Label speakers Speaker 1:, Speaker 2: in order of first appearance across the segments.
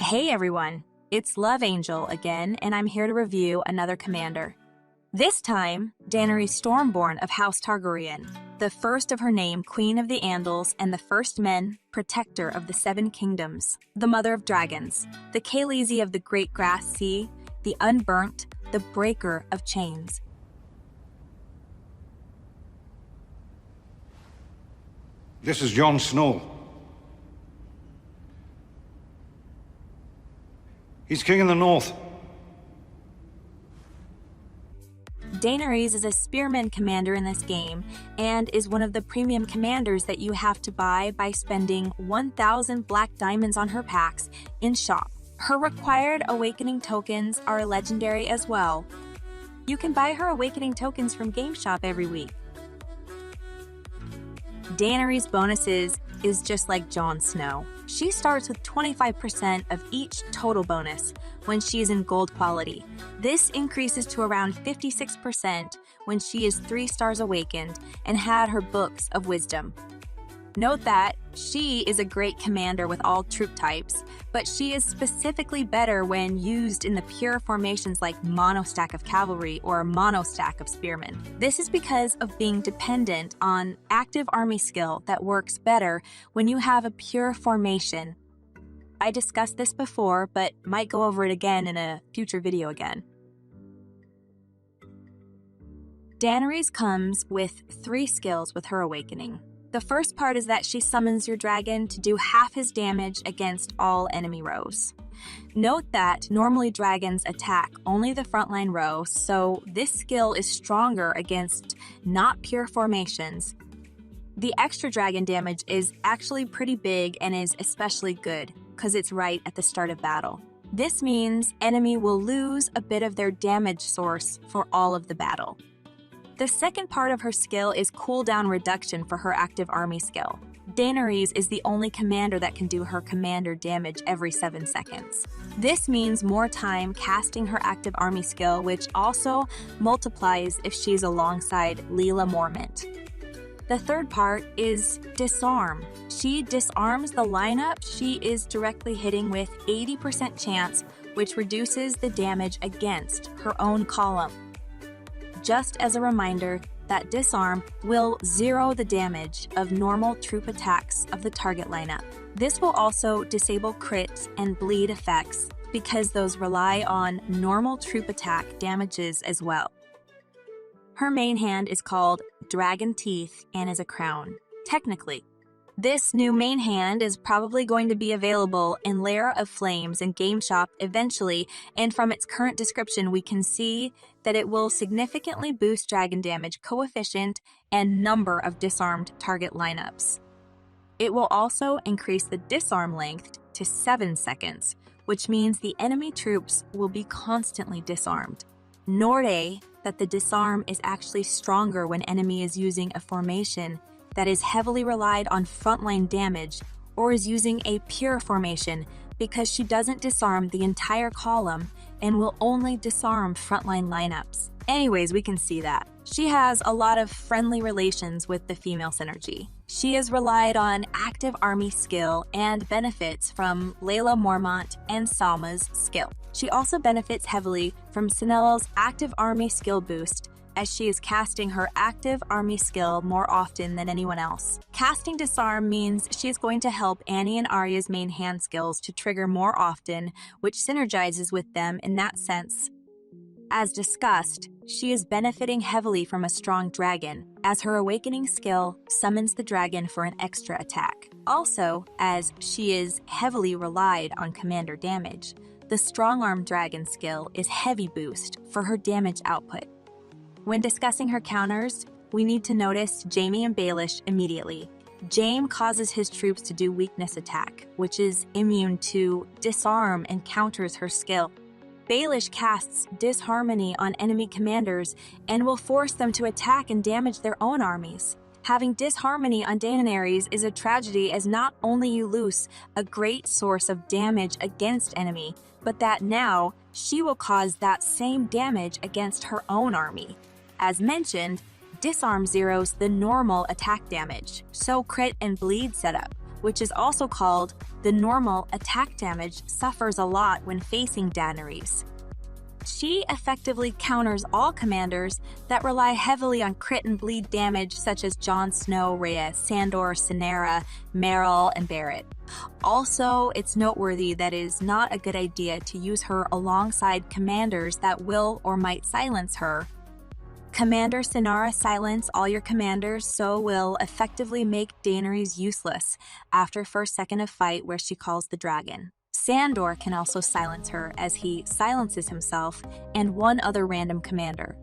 Speaker 1: Hey everyone, it's Love Angel again, and I'm here to review another commander. This time, Daenerys Stormborn of House Targaryen, the first of her name, Queen of the Andals, and the first men, Protector of the Seven Kingdoms, the Mother of Dragons, the Khaleesi of the Great Grass Sea, the Unburnt, the Breaker of Chains.
Speaker 2: This is Jon Snow. He's king in the north.
Speaker 1: Daenerys is a spearman commander in this game and is one of the premium commanders that you have to buy by spending 1,000 black diamonds on her packs in shop. Her required awakening tokens are legendary as well. You can buy her awakening tokens from GameStop every week. Daenerys' bonuses is just like Jon Snow. She starts with 25% of each total bonus when she is in gold quality. This increases to around 56% when she is 3 stars awakened and had her books of wisdom. Note that she is a great commander with all troop types, but she is specifically better when used in the pure formations like monostack of cavalry or monostack of spearmen. This is because of being dependent on active army skill that works better when you have a pure formation. I discussed this before, but might go over it again in a future video again. Daenerys comes with 3 skills with her awakening. The first part is that she summons your dragon to do half his damage against all enemy rows. Note that normally dragons attack only the frontline row, so this skill is stronger against not pure formations. The extra dragon damage is actually pretty big and is especially good because it's right at the start of battle. This means enemy will lose a bit of their damage source for all of the battle. The second part of her skill is cooldown reduction for her active army skill. Daenerys is the only commander that can do her commander damage every 7 seconds. This means more time casting her active army skill, which also multiplies if she's alongside Lila Mormont. The third part is disarm. She disarms the lineup she is directly hitting with 80% chance, which reduces the damage against her own column. Just as a reminder that disarm will zero the damage of normal troop attacks of the target lineup. This will also disable crits and bleed effects because those rely on normal troop attack damages as well. Her main hand is called Dragon Teeth and is a crown. Technically, this new main hand is probably going to be available in Lair of Flames and GameStop eventually, and from its current description we can see that it will significantly boost dragon damage coefficient and number of disarmed target lineups. It will also increase the disarm length to 7 seconds, which means the enemy troops will be constantly disarmed. Note that the disarm is actually stronger when enemy is using a formation that is heavily relied on frontline damage or is using a pure formation because she doesn't disarm the entire column and will only disarm frontline lineups. Anyways, we can see that. She has a lot of friendly relations with the female synergy. She has relied on active army skill and benefits from Lila Mormont and Salma's skill. She also benefits heavily from Sinello's active army skill boost, as she is casting her active army skill more often than anyone else. Casting Disarm means she is going to help Annie and Arya's main hand skills to trigger more often, which synergizes with them in that sense. As discussed, she is benefiting heavily from a strong dragon, as her awakening skill summons the dragon for an extra attack. Also, as she is heavily relied on commander damage, the Strong Arm Dragon skill is heavy boost for her damage output. When discussing her counters, we need to notice Jaime and Baelish immediately. Jaime causes his troops to do weakness attack, which is immune to disarm and counters her skill. Baelish casts disharmony on enemy commanders and will force them to attack and damage their own armies. Having disharmony on Daenerys is a tragedy, as not only you lose a great source of damage against enemy, but that now she will cause that same damage against her own army. As mentioned, disarm zeros the normal attack damage, so crit and bleed setup, which is also called the normal attack damage, suffers a lot when facing Daenerys. She effectively counters all commanders that rely heavily on crit and bleed damage, such as Jon Snow, Rhea, Sandor, Rhaenyra, Meryl, and Barrett. Also, it's noteworthy that it is not a good idea to use her alongside commanders that will or might silence her. Commander Rhaenyra silence all your commanders, so will effectively make Daenerys useless after first second of fight where she calls the dragon. Sandor can also silence her as he silences himself and one other random commander.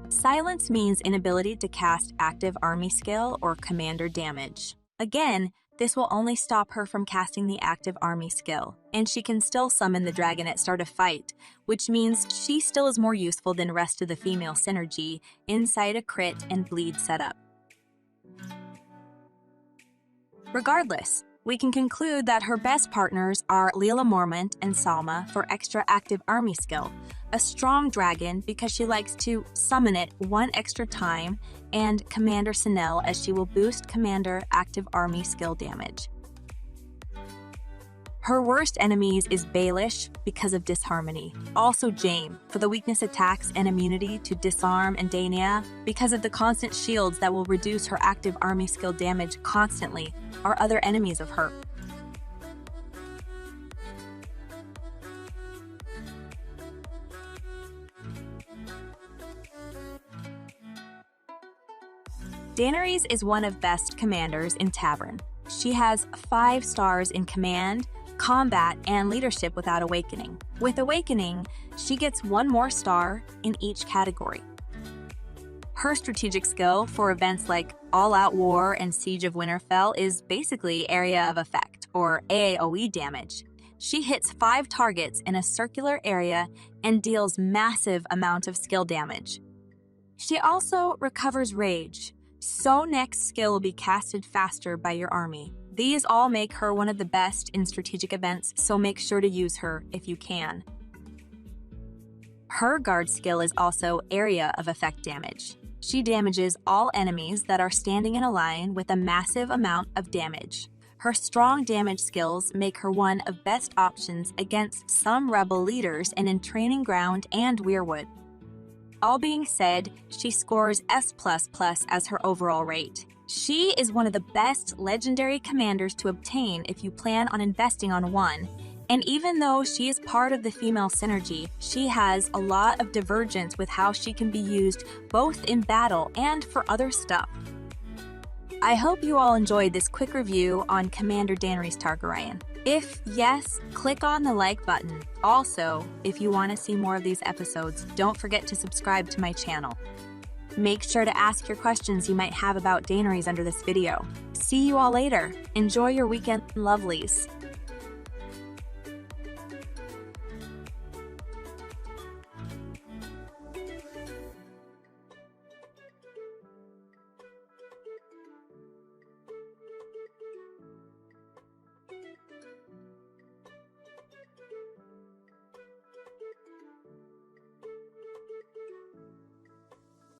Speaker 1: Silence means inability to cast active army skill or commander damage. Again, this will only stop her from casting the active army skill, and she can still summon the dragon at start of fight, which means she still is more useful than rest of the female synergy inside a crit and bleed setup. Regardless, we can conclude that her best partners are Lila Mormont and Salma for extra active army skill, a strong dragon because she likes to summon it one extra time, and Commander Sinel as she will boost commander active army skill damage. Her worst enemies is Baelish because of disharmony. Also Jaime for the weakness attacks and immunity to disarm, and Daenerys because of the constant shields that will reduce her active army skill damage constantly, are other enemies of her. Daenerys is one of best commanders in Tavern. She has 5 stars in command, combat, and leadership without Awakening. With Awakening, she gets 1 more star in each category. Her strategic skill for events like All-Out War and Siege of Winterfell is basically Area of Effect, or AoE damage. She hits 5 targets in a circular area and deals massive amount of skill damage. She also recovers Rage, so next skill will be casted faster by your army. These all make her one of the best in strategic events, so make sure to use her if you can. Her guard skill is also Area of Effect damage. She damages all enemies that are standing in a line with a massive amount of damage. Her strong damage skills make her one of best options against some rebel leaders and in Training Ground and Weirwood. All being said, she scores S++ as her overall rate. She is one of the best legendary commanders to obtain if you plan on investing on one, and even though she is part of the female synergy, she has a lot of divergence with how she can be used both in battle and for other stuff. I hope you all enjoyed this quick review on Commander Daenerys Targaryen. If yes, click on the like button. Also, if you want to see more of these episodes, don't forget to subscribe to my channel. Make sure to ask your questions you might have about Daenerys under this video. See you all later. Enjoy your weekend, lovelies.